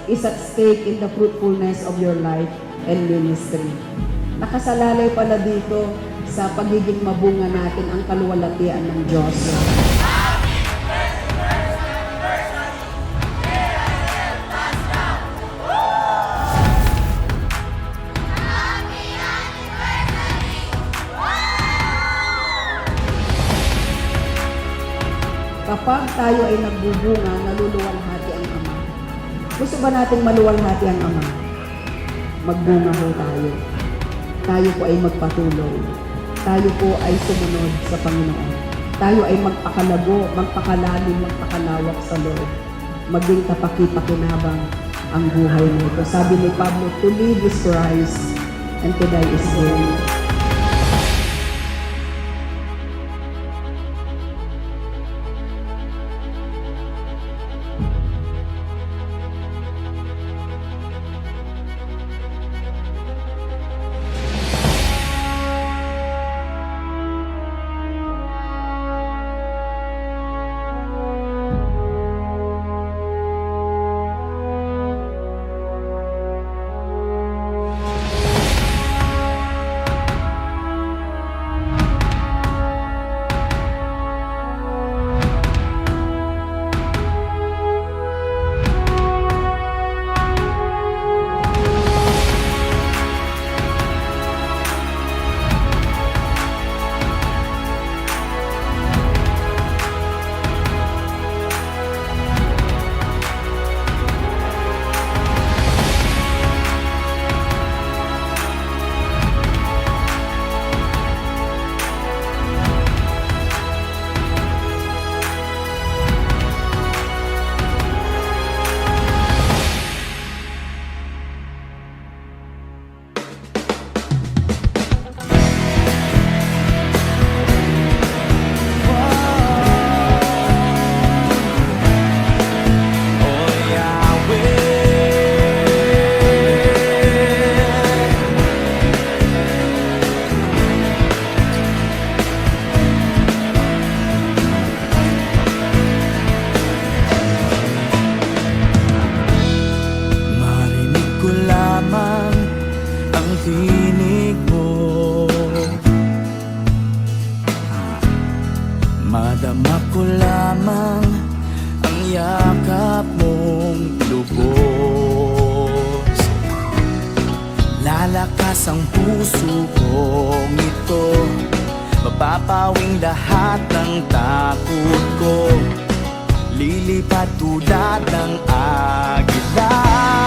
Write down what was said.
is at stake in the fruitfulness of your life and ministry. Nakasalalay pala dito sa pagiging mabunga natin ang kaluwalhatian ng Diyos. Kapag tayo ay nagbubunga, naluluwalhati ang Ama. Gusto ba nating maluwalhati ang Ama? Magbunga ho tayo. Tayo po ay magpatuloy. Tayo po ay sumunod sa Panginoon. Tayo ay magpakalago, magpakalalim, magpakalawak sa Lord. Maging kapaki-pakinabang ang buhay nito. Sabi ni Pablo, to live is Christ and to die is gain. tinig mo. Madama ko lamang ang yakap mong lubos. Lalakas ang puso kong ito, mapapawing lahat ng takot ko. Lilipad tulad ng agila.